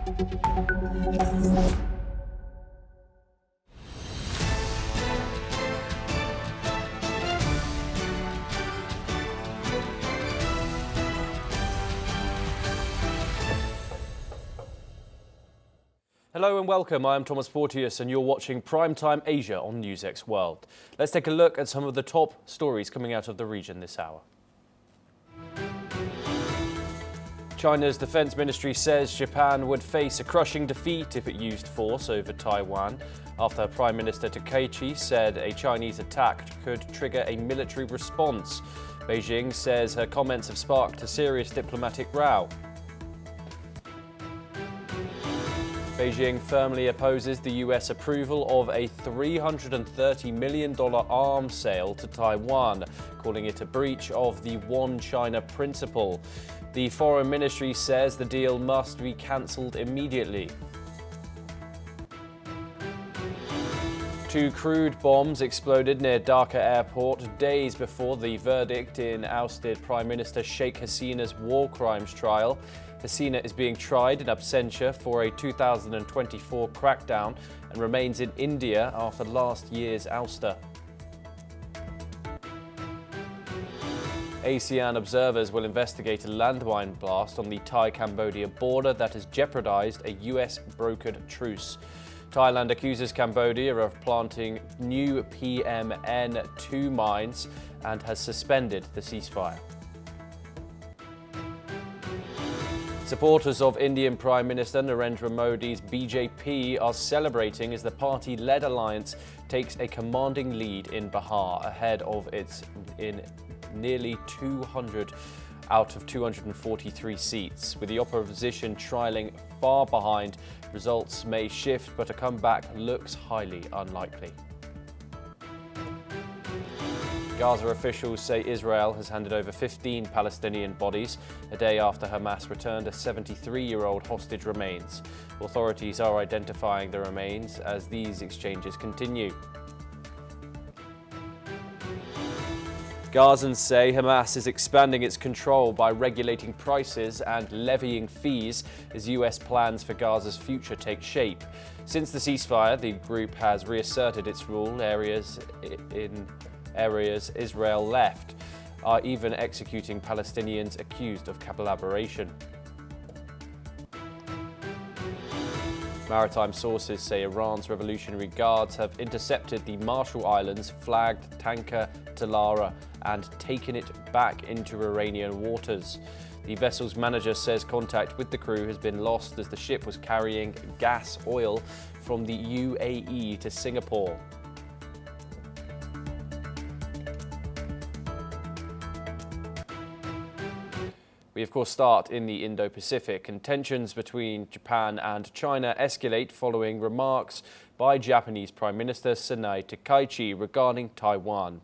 Hello and welcome, I am Thomas Porteous and you're watching Primetime Asia on NewsX World. Let's take a look at some of the top stories coming out of the region this hour. China's defense ministry says Japan would face a crushing defeat if it used force over Taiwan, after Prime Minister Takaichi said a Chinese attack could trigger a military response. Beijing says her comments have sparked a serious diplomatic row. Beijing firmly opposes the US approval of a $330 million arms sale to Taiwan, calling it a breach of the One China principle. The Foreign Ministry says the deal must be cancelled immediately. 2 crude bombs exploded near Dhaka airport days before the verdict in ousted Prime Minister Sheikh Hasina's war crimes trial. Hasina is being tried in absentia for a 2024 crackdown and remains in India after last year's ouster. ASEAN observers will investigate a landmine blast on the Thai-Cambodia border that has jeopardized a US-brokered truce. Thailand accuses Cambodia of planting new PMN2 mines and has suspended the ceasefire. Supporters of Indian Prime Minister Narendra Modi's BJP are celebrating as the party-led alliance takes a commanding lead in Bihar ahead of its nearly 200 out of 243 seats. With the opposition trailing far behind, results may shift, but a comeback looks highly unlikely. Gaza officials say Israel has handed over 15 Palestinian bodies, a day after Hamas returned a 73-year-old hostage remains. Authorities are identifying the remains as these exchanges continue. Gazans say Hamas is expanding its control by regulating prices and levying fees as US plans for Gaza's future take shape. Since the ceasefire, the group has reasserted its rule. Areas Israel left are even executing Palestinians accused of collaboration. Maritime sources say Iran's Revolutionary Guards have intercepted the Marshall Islands flagged tanker Talara and taken it back into Iranian waters. The vessel's manager says contact with the crew has been lost as the ship was carrying gas oil from the UAE to Singapore. We of course start in the Indo-Pacific, and tensions between Japan and China escalate following remarks by Japanese Prime Minister Sanai Takaichi regarding Taiwan.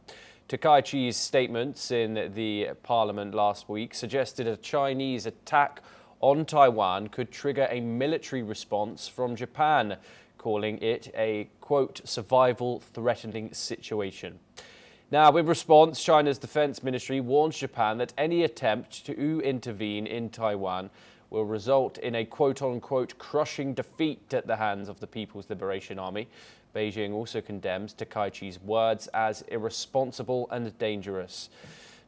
Takaichi's statements in the parliament last week suggested a Chinese attack on Taiwan could trigger a military response from Japan, calling it a, quote, survival-threatening situation. Now, in response, China's defense ministry warns Japan that any attempt to intervene in Taiwan will result in a quote-unquote crushing defeat at the hands of the People's Liberation Army. Beijing also condemns Takaichi's words as irresponsible and dangerous.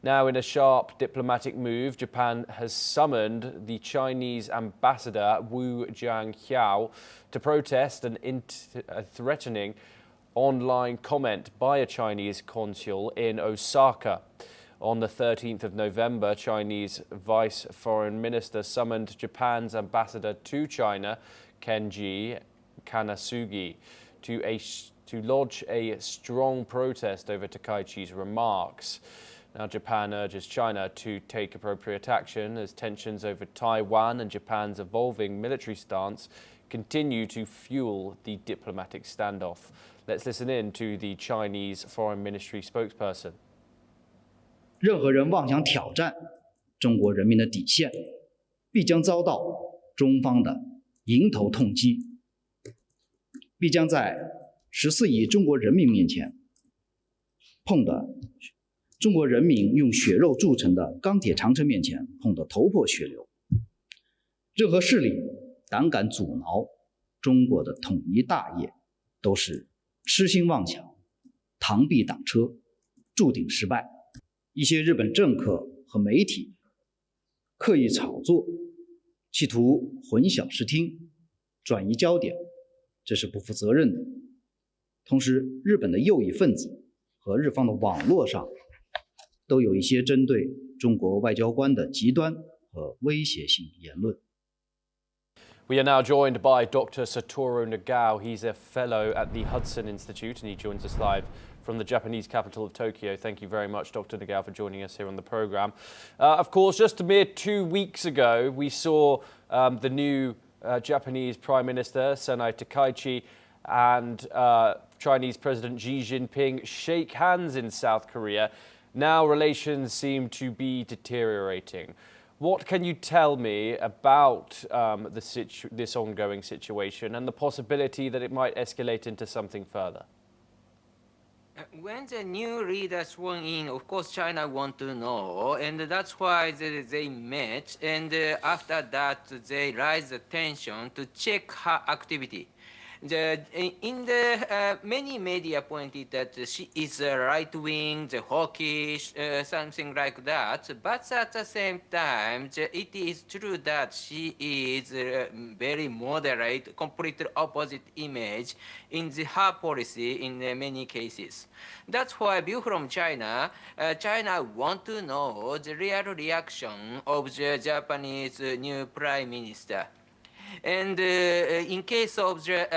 Now, in a sharp diplomatic move, Japan has summoned the Chinese ambassador Wu Jiangxiao to protest a threatening online comment by a Chinese consul in Osaka. On the 13th of November, Chinese Vice Foreign Minister summoned Japan's ambassador to China, Kenji Kanasugi, to lodge a strong protest over Takaichi's remarks. Now, Japan urges China to take appropriate action as tensions over Taiwan and Japan's evolving military stance continue to fuel the diplomatic standoff. Let's listen in to the Chinese Foreign Ministry spokesperson. 任何人妄想挑战中国人民的底线，必将遭到中方的迎头痛击，必将在14亿中国人民面前碰得中国人民用血肉铸成的钢铁长城面前碰得头破血流。任何势力胆敢阻挠中国的统一大业，都是痴心妄想、螳臂挡车，注定失败。一些日本政客和媒体刻意炒作，企图混淆视听、转移焦点，这是不负责任的。同时，日本的右翼分子和日方的网络上都有一些针对中国外交官的极端和威胁性言论。We are now joined by Dr. Satoru Nagao. He's a fellow at the Hudson Institute, and he joins us live from the Japanese capital of Tokyo. Thank you very much, Dr. Nagao, for joining us here on the programme. Of course, just a mere 2 weeks ago, we saw the new Japanese Prime Minister, Sanai Takaichi, and Chinese President Xi Jinping shake hands in South Korea. Now relations seem to be deteriorating. What can you tell me about this ongoing situation and the possibility that it might escalate into something further? When the new leader sworn in, of course, China want to know, and that's why they met, and after that, they raised the tension to check her activity. Many media pointed that she is right-wing, hawkish, something like that. But at the same time, it is true that she is very moderate, completely opposite image in her policy in many cases. That's why view from China, China want to know the real reaction of the Japanese new prime minister. And in case of the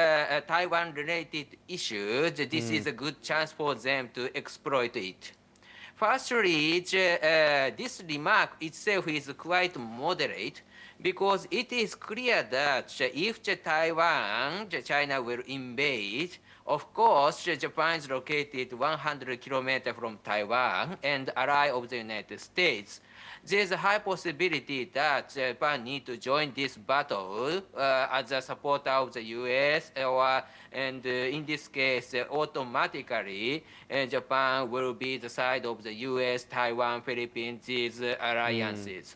Taiwan-related issues, this is a good chance for them to exploit it. Firstly, this remark itself is quite moderate because it is clear that if Taiwan, China will invade, of course, Japan is located 100 kilometers from Taiwan and ally of the United States. There's a high possibility that Japan need to join this battle as a supporter of the U.S. And in this case, automatically, Japan will be the side of the U.S., Taiwan, Philippines, these alliances.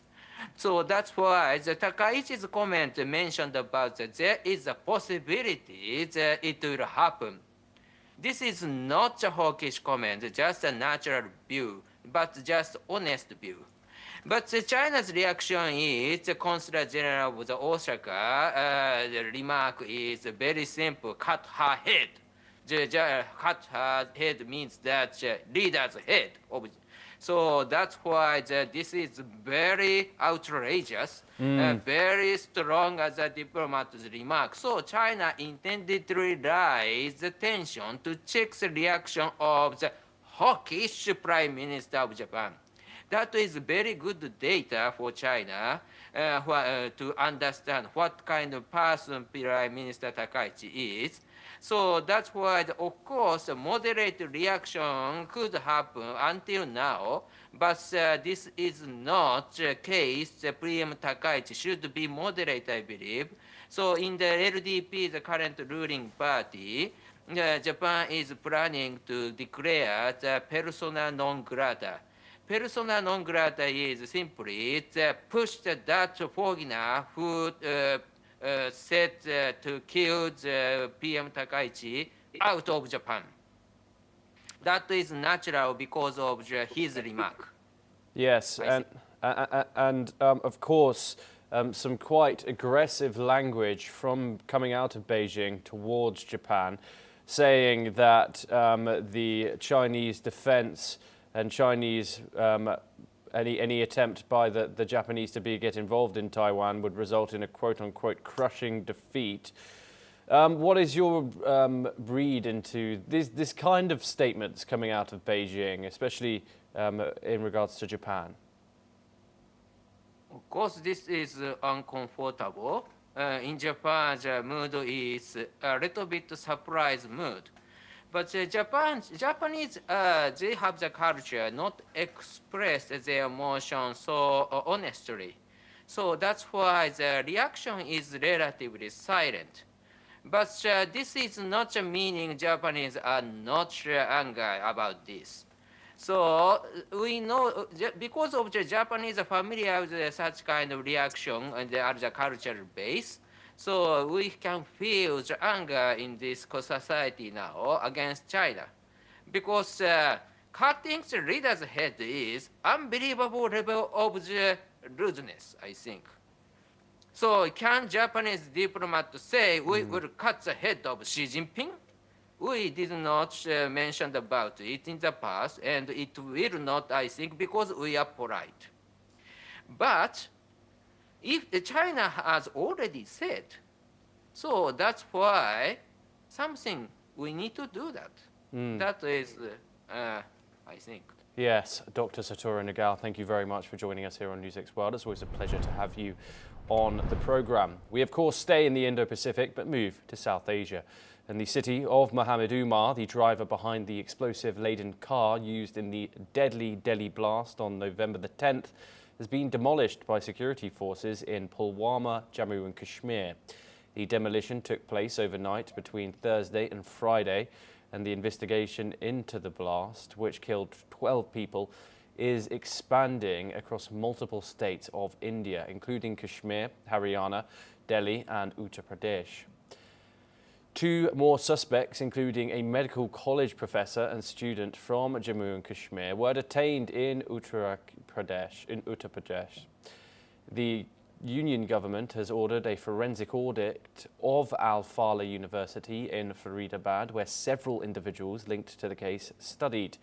So that's why the Takaichi's comment mentioned about that there is a possibility that it will happen. This is not a hawkish comment, just a natural view, but just honest view. But China's reaction is the Consular General of the Osaka. The remark is very simple: cut her head. Cut her head means that leader's head. So that's why this is very outrageous, very strong as a diplomat's remark. So China intended to raise the tension to check the reaction of the hawkish Prime Minister of Japan. That is very good data for China to understand what kind of person Prime Minister Takaichi is. So that's why, of course, a moderate reaction could happen until now, but this is not the case. Prime Takaichi should be moderate, I believe. So in the LDP, the current ruling party, Japan is planning to declare the persona non grata. Persona non grata is simply push that foreigner who said to kill the PM Takaichi out of Japan. That is natural because of his remark. Yes, and of course, some quite aggressive language from coming out of Beijing towards Japan, saying that the Chinese defense and Chinese any attempt by the Japanese to get involved in Taiwan would result in a quote-unquote crushing defeat. What is your read into this kind of statements coming out of Beijing, especially in regards to Japan? Of course, this is uncomfortable. In Japan, the mood is a little bit surprise mood. But Japanese, they have the culture not express their emotions so honestly. So that's why the reaction is relatively silent. But this is not meaning Japanese are not angry about this. So we know because of the Japanese are familiar with such kind of reaction and the cultural base. So we can feel the anger in this society now against China. Because cutting the leader's head is unbelievable level of the rudeness, I think. So can Japanese diplomat say we will cut the head of Xi Jinping? We did not mention about it in the past, and it will not, I think, because we are polite. But if China has already said, so that's why something we need to do that. That is, I think. Yes, Dr. Satoru Nagao, thank you very much for joining us here on NewsX World. It's always a pleasure to have you on the programme. We, of course, stay in the Indo-Pacific, but move to South Asia. And the city of Mohammed Umar, the driver behind the explosive-laden car used in the deadly Delhi blast on November the 10th, has been demolished by security forces in Pulwama, Jammu and Kashmir. The demolition took place overnight between Thursday and Friday, and the investigation into the blast, which killed 12 people, is expanding across multiple states of India, including Kashmir, Haryana, Delhi and Uttar Pradesh. Two more suspects, including a medical college professor and student from Jammu and Kashmir, were detained in Uttar Pradesh. The Union government has ordered a forensic audit of Al Fala University in Faridabad, where several individuals linked to the case studied.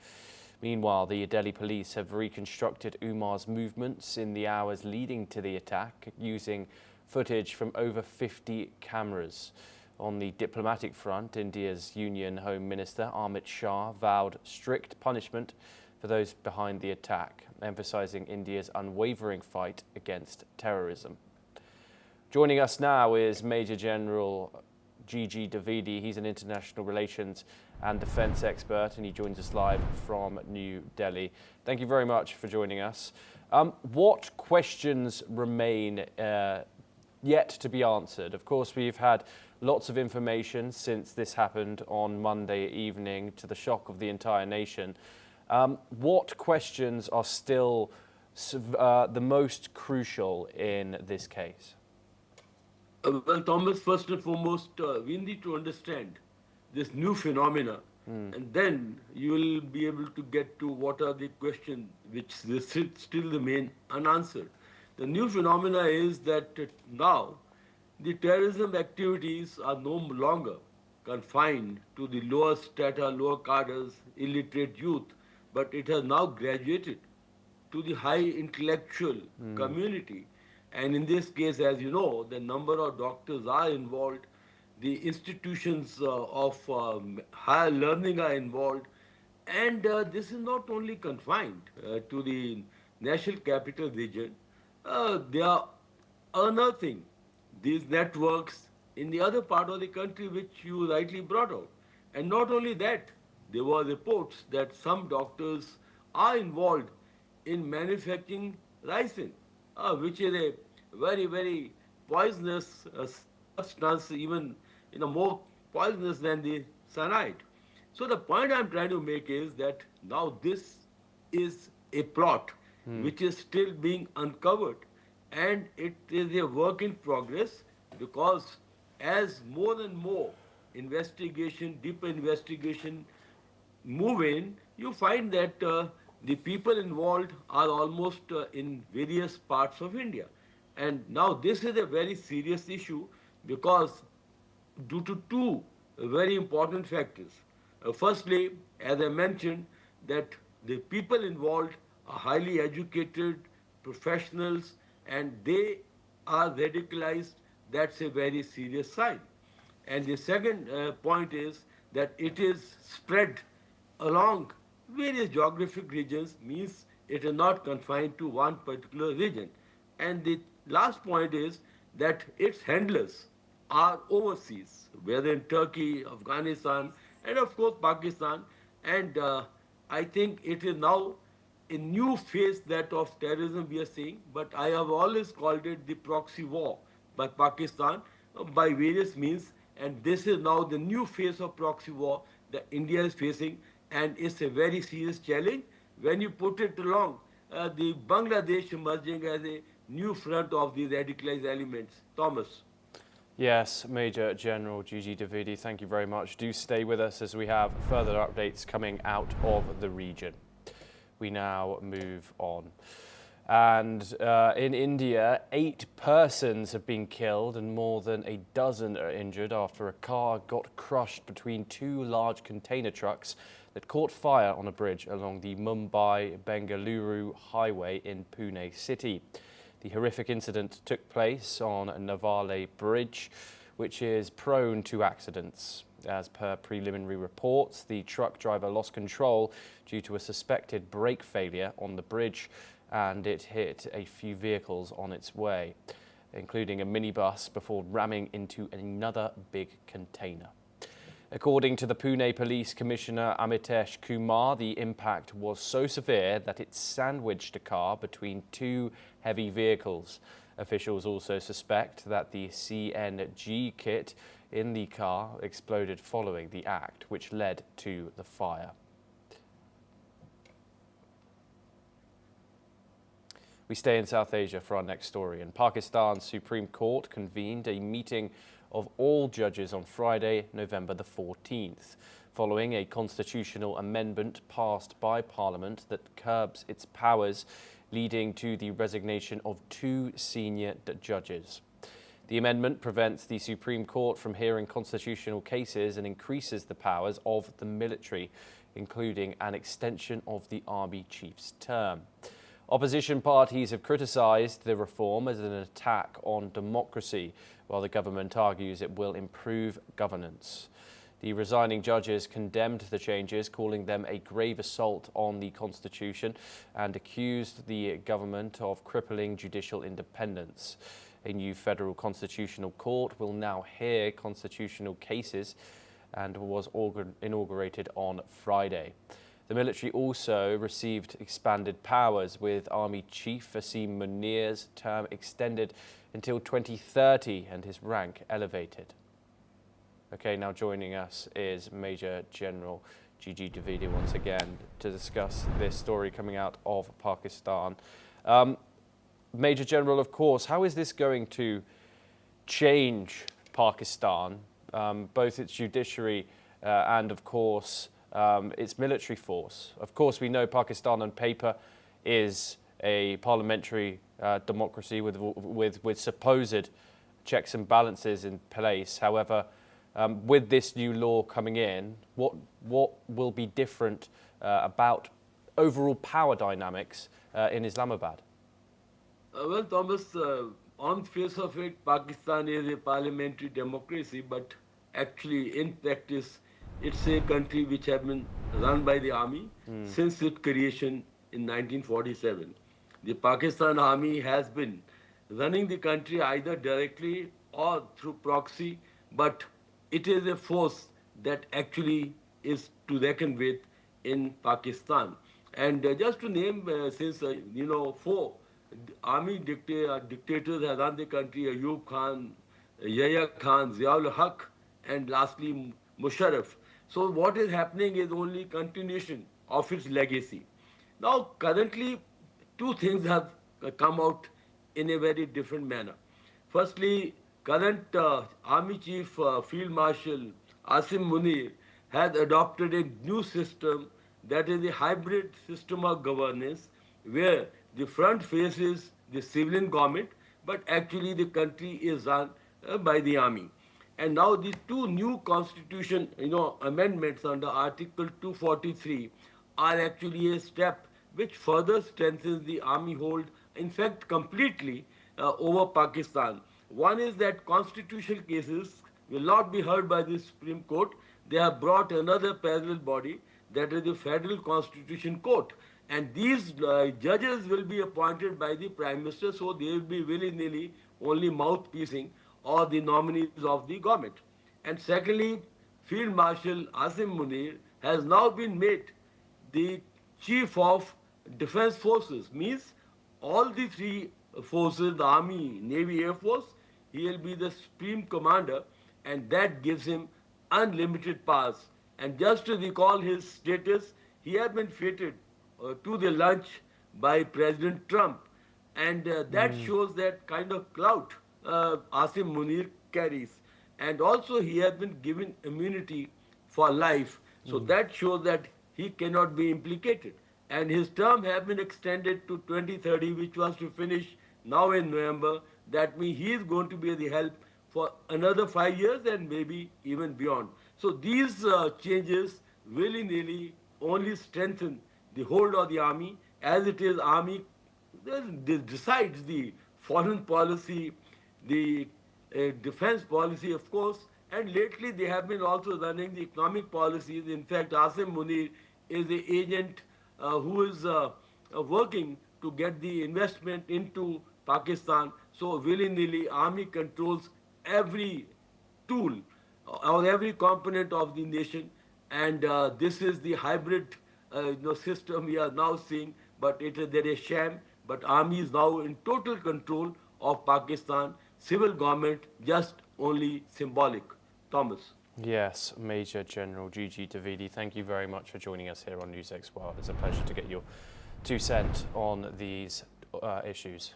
Meanwhile, the Delhi police have reconstructed Umar's movements in the hours leading to the attack using footage from over 50 cameras. On the diplomatic front, India's Union Home Minister Amit Shah vowed strict punishment for those behind the attack, emphasizing India's unwavering fight against terrorism. Joining us now is Major General Gigi Davidi. He's an international relations and defense expert, and he joins us live from New Delhi. Thank you very much for joining us. What questions remain yet to be answered? Of course, we've had lots of information since this happened on Monday evening, to the shock of the entire nation. What questions are still the most crucial in this case? Well, Thomas, first and foremost, we need to understand this new phenomena, and then you will be able to get to what are the questions which still remain unanswered. The new phenomena is that now the terrorism activities are no longer confined to the lower strata, lower cadres, illiterate youth, but it has now graduated to the high intellectual community. And in this case, as you know, the number of doctors are involved, the institutions of higher learning are involved, and this is not only confined to the national capital region. They are unearthing these networks in the other part of the country which you rightly brought out. And not only that, there were reports that some doctors are involved in manufacturing ricin, which is a very, very poisonous substance, even more poisonous than the cyanide. So the point I'm trying to make is that now this is a plot which is still being uncovered, and it is a work in progress, because as more and more investigation, deeper investigation move in, you find that the people involved are almost in various parts of India. And now this is a very serious issue, because due to two very important factors. Firstly, as I mentioned, that the people involved are highly educated professionals and they are radicalized. That's a very serious sign. And the second point is that it is spread along various geographic regions, means it is not confined to one particular region. And the last point is that its handlers are overseas, whether in Turkey, Afghanistan, and of course Pakistan. And I think it is now a new phase that of terrorism we are seeing, but I have always called it the proxy war by Pakistan by various means, and this is now the new phase of proxy war that India is facing, and it's a very serious challenge when you put it along the Bangladesh emerging as a new front of the radicalized elements. Thomas. Yes, Major General Gigi Davidi, thank you very much. Do stay with us as we have further updates coming out of the region. We now move on. And in India, 8 persons have been killed and more than a dozen are injured after a car got crushed between 2 large container trucks that caught fire on a bridge along the Mumbai-Bengaluru Highway in Pune city. The horrific incident took place on Navale Bridge, which is prone to accidents. As per preliminary reports, the truck driver lost control due to a suspected brake failure on the bridge, and it hit a few vehicles on its way, including a minibus, before ramming into another big container. According to the Pune Police Commissioner Amitesh Kumar, the impact was so severe that it sandwiched a car between 2 heavy vehicles. Officials also suspect that the CNG kit in the car exploded following the act, which led to the fire. We stay in South Asia for our next story. In Pakistan's Supreme Court convened a meeting of all judges on Friday, November the 14th, following a constitutional amendment passed by Parliament that curbs its powers, leading to the resignation of 2 senior judges. The amendment prevents the Supreme Court from hearing constitutional cases and increases the powers of the military, including an extension of the army chief's term. Opposition parties have criticised the reform as an attack on democracy, while the government argues it will improve governance. The resigning judges condemned the changes, calling them a grave assault on the constitution, and accused the government of crippling judicial independence. A new federal constitutional court will now hear constitutional cases and was inaugurated on Friday. The military also received expanded powers, with Army Chief Asim Munir's term extended until 2030 and his rank elevated. Okay, now joining us is Major General Gigi Davidi once again to discuss this story coming out of Pakistan. Major General, of course, how is this going to change Pakistan, both its judiciary and, of course, its military force? Of course, we know Pakistan on paper is a parliamentary democracy with supposed checks and balances in place. However, with this new law coming in, what will be different about overall power dynamics in Islamabad? Well, Thomas, on face of it, Pakistan is a parliamentary democracy, but actually, in practice, it's a country which has been run by the army since its creation in 1947. The Pakistan Army has been running the country either directly or through proxy, but it is a force that actually is to reckon with in Pakistan. And just to name, since, 4 army dictators have run the country: Ayub Khan, Yahya Khan, Ziaul Haq, and lastly Musharraf. So what is happening is only continuation of its legacy. Now, currently, 2 things have come out in a very different manner. Firstly, current Army Chief Field Marshal Asim Munir has adopted a new system that is a hybrid system of governance, where the front faces the civilian government, but actually the country is run by the army. And now the 2 new constitution amendments under Article 243 are actually a step which further strengthens the army hold, in fact, completely over Pakistan. One is that constitutional cases will not be heard by the Supreme Court. They have brought another parallel body, that is the Federal Constitution Court. And these judges will be appointed by the Prime Minister, so they will be willy-nilly only mouthpiecing or the nominees of the government. And secondly, Field Marshal Asim Munir has now been made the Chief of Defense Forces, means all the 3 forces, the Army, Navy, Air Force, he will be the Supreme Commander, and that gives him unlimited powers. And just to recall his status, he has been fated to the lunch by President Trump, and that shows that kind of clout Asim Munir carries. and also he has been given immunity for life. So that shows that he cannot be implicated. And his term has been extended to 2030, which was to finish now in November. That means he is going to be the help for another 5 years and maybe even beyond. So these changes willy-nilly only strengthen the hold of the army. As it is, army decides the foreign policy, the defense policy, of course, and lately they have been also running the economic policies. In fact, Asim Munir is the agent who is working to get the investment into Pakistan. So willy-nilly, army controls every tool or every component of the nation, and this is the hybrid system we are now seeing. But there is sham. But army is now in total control of Pakistan. Civil government just only symbolic. Thomas. Yes, Major General Gigi Davidi, thank you very much for joining us here on NewsX World. It's a pleasure to get your 2 cents on these issues.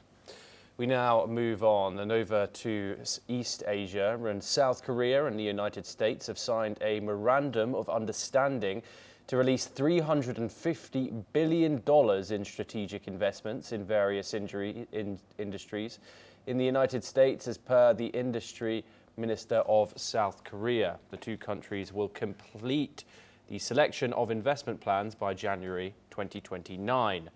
We now move on and over to East Asia, and South Korea and the United States have signed a memorandum of understanding to release $350 billion in strategic investments in various industries in the United States, as per the Industry Minister of South Korea. The two countries will complete the selection of investment plans by January 2029.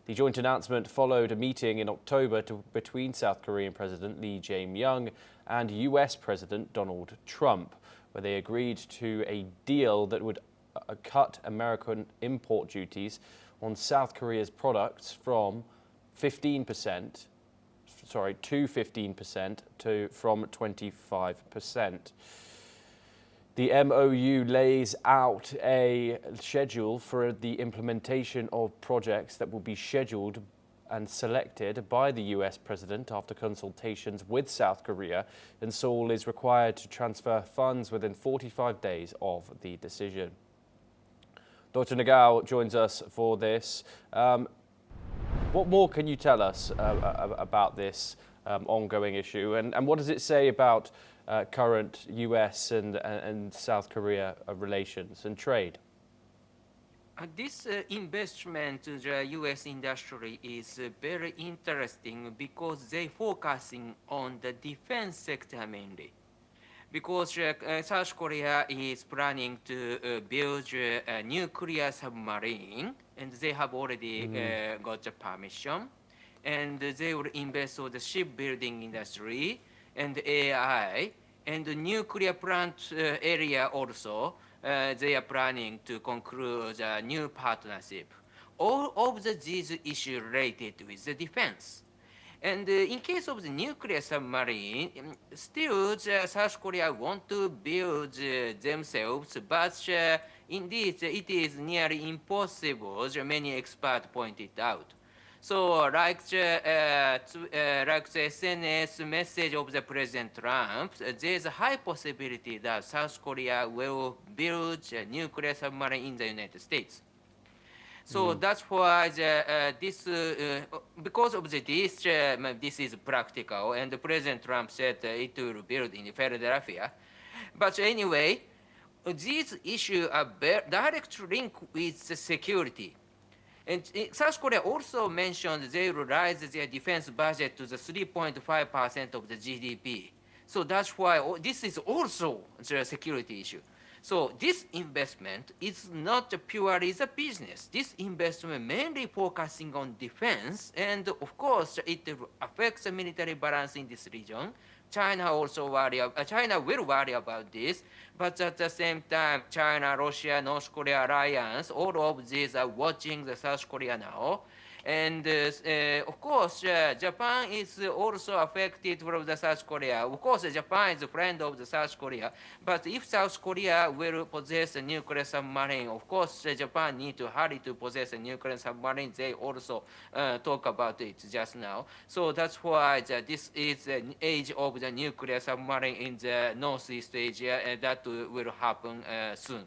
The joint announcement followed a meeting in October between South Korean President Lee Jae-myung and US President Donald Trump, where they agreed to a deal that would cut American import duties on South Korea's products from 15% from 25%. The MOU lays out a schedule for the implementation of projects that will be scheduled and selected by the US president after consultations with South Korea, and Seoul is required to transfer funds within 45 days of the decision. Dr. Nagao joins us for this. What more can you tell us about this ongoing issue, and what does it say about current US and South Korea relations and trade? This investment to the US industry is very interesting because they focusing on the defense sector mainly. Because South Korea is planning to build a nuclear submarine, and they have already got the permission, and they will invest in the shipbuilding industry and AI and the nuclear plant area also. They are planning to conclude a new partnership. All of these issues related with the defense. And in case of the nuclear submarine, still South Korea want to build themselves, but indeed it is nearly impossible, as many experts pointed out. So like the SNS message of the President Trump, there's a high possibility that South Korea will build a nuclear submarine in the United States. So that's why because of this, this is practical, and President Trump said it will build in Philadelphia. But anyway, these issues are direct link with the security. And South Korea also mentioned they will raise their defense budget to the 3.5% of the GDP. So that's why this is also the security issue. So this investment is not purely the business. This investment mainly focusing on defense, and of course it affects the military balance in this region. China will worry about this, but at the same time, China, Russia, North Korea alliance, all of these are watching the South Korea now. And of course, Japan is also affected from the South Korea. Of course, Japan is a friend of the South Korea. But if South Korea will possess a nuclear submarine, of course, Japan need to hurry to possess a nuclear submarine. They also talk about it just now. So that's why this is an age of the nuclear submarine in the Northeast Asia, and that will happen soon.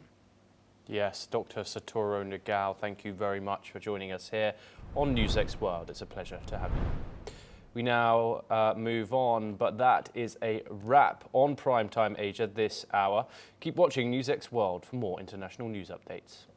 Yes, Dr. Satoru Nagao, thank you very much for joining us here on NewsX World. It's a pleasure to have you. We now move on, but that is a wrap on Primetime Asia this hour. Keep watching NewsX World for more international news updates.